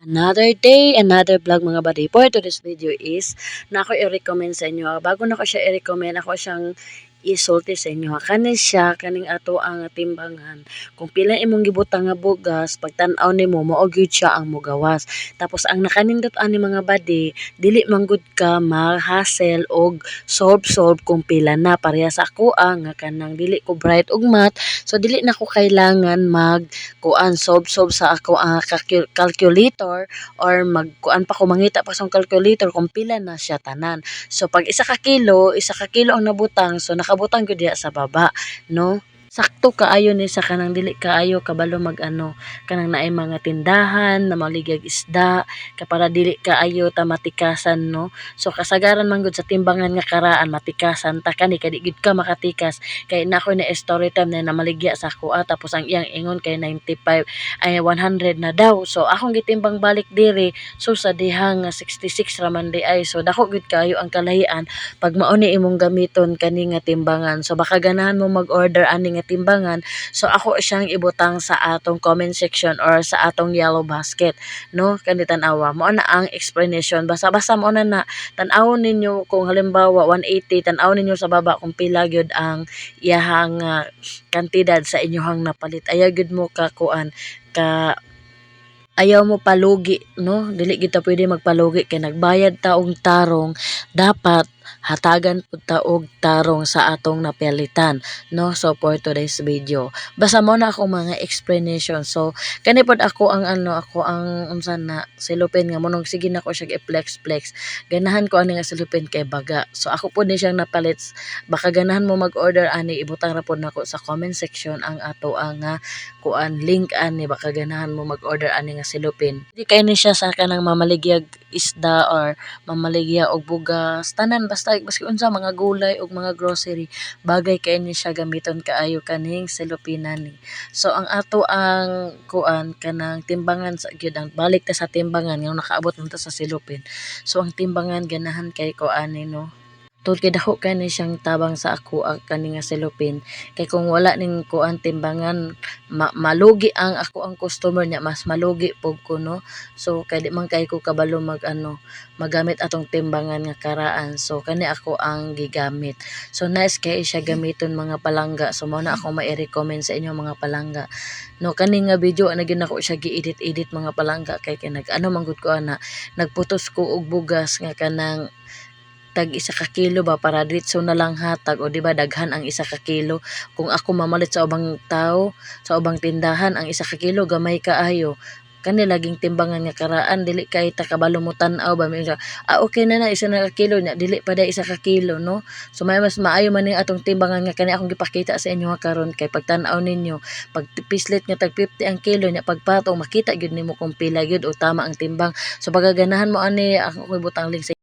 Another day, another vlog mga buddy. For today's video is na ako i-recommend sa inyo. Bago na ko siya i-recommend, ako siyang isulti sa inyo. Kanin siya, kaning ato ang timbangan. Kung pila imong gibutang nga bugas, pag tan-aw nimo mao gyud siya ang mugawas. Tapos ang nakanindot ani mga buddy, dili man gud ka ma-hassle og solve kung pila na pareha sa ako nga kanang dili ko bright ug math. So dili na ko kailangan kuan solve sa ako ang calculator or magkuan pa ko mangita pa sa calculator kung pila na siya tanan. So pag isa ka kilo ang nabutang, so nakabutang gyud diha sa baba, no? Sakto kaayo ni sa kanang dili kaayo kabalo mag-ano kanang naay mga tindahan na maligag isda para dili kaayo ta matikasan, no? So kasagaran man gud sa timbangan nga karaan matikasan ta kani kay di gid ka makatikas kay na ako na story time na namaligya sa ako tapos ang iyang ingon kay 95 ay 100 na daw. So akong gitimbang balik diri, so sa dihang 66 raman di ay, so dako gud kaayo ang kalahian pag mao ni imong gamiton kani nga timbangan. So baka ganahan mo mag-order ani nga timbangan, so ako siyang ibutang sa atong comment section or sa atong yellow basket, no? Kani tan-awa mo na ang explanation, basa-basa mo na tan-awon ninyo kung halimbawa 180, tan-awon ninyo sa baba kung pila gyud ang iyahang kantidad sa inyohang napalit. Ayaw gyud mo ka kuan ka ayaw mo palugi, no? Dili kita pwede magpalugi kay nagbayad ta og tarong, dapat hatagan pud ta og tarong sa atong napilitan, no? So for today's video, basta mo na ako mga explanation. So kani pod ako ang ako ang unsa na silupin nga monog sige na ko siya i-flex. Ganahan ko ani nga silupin kay baga. So ako pod ni siyang napalit. Baka ganahan mo mag-order ani, ibutang ra pod nako sa comment section ang ato ang kuan link ani, baka ganahan mo mag-order ani nga silupin. Di kay ni siya sa kanang mamaligyag isda or mamaligya og bugas, tanan basta baski unsa mga gulay ug mga grocery, bagay kay ni siya gamiton kaayo kaning silupinan ni. So ang ato ang kuan kanang timbangan sa gyud ang balik ta sa timbangan nga nakaabot man ta sa silupin. So ang timbangan ganahan kay kuan ni, no? Tungod kay dako kani siyang tabang sa ako kani nga silupin, kay kung wala ning kuan timbangan malugi ang ako ang customer niya, mas malugi pug ko, no? So kay di man kay ko kabalo magamit atong timbangan nga karaan, so kani ako ang gigamit. So nice kay siya gamiton mga palangga, so mao na ako mai-recommend sa inyo mga palangga, no? Kani nga video na gyud nako siya gi-edit mga palangga kay nag-ano man gud ko ana, nagputos ko og bugas nga kanang tag isa ka kilo ba para diretso na lang hatag, o di ba daghan ang isa ka kilo. Kung ako mamalit sa ubang tao sa ubang tindahan, ang isa ka kilo gamay kaayo, kani laging timbangan nga karaan dili kay ta kabalo mo tan-aw ba may okay na isa na ka kilo nya dili pa day isa ka kilo, no? So may mas maayo man ning atong timbangan nga kani akong gipakita sa inyo karon, kay pag tan-aw ninyo pag pislet nga tag 50 ang kilo nya pagpatong makita gyud nimo kung pila gyud o tama ang timbang. So pagaganahan mo ani ako ibutang link sa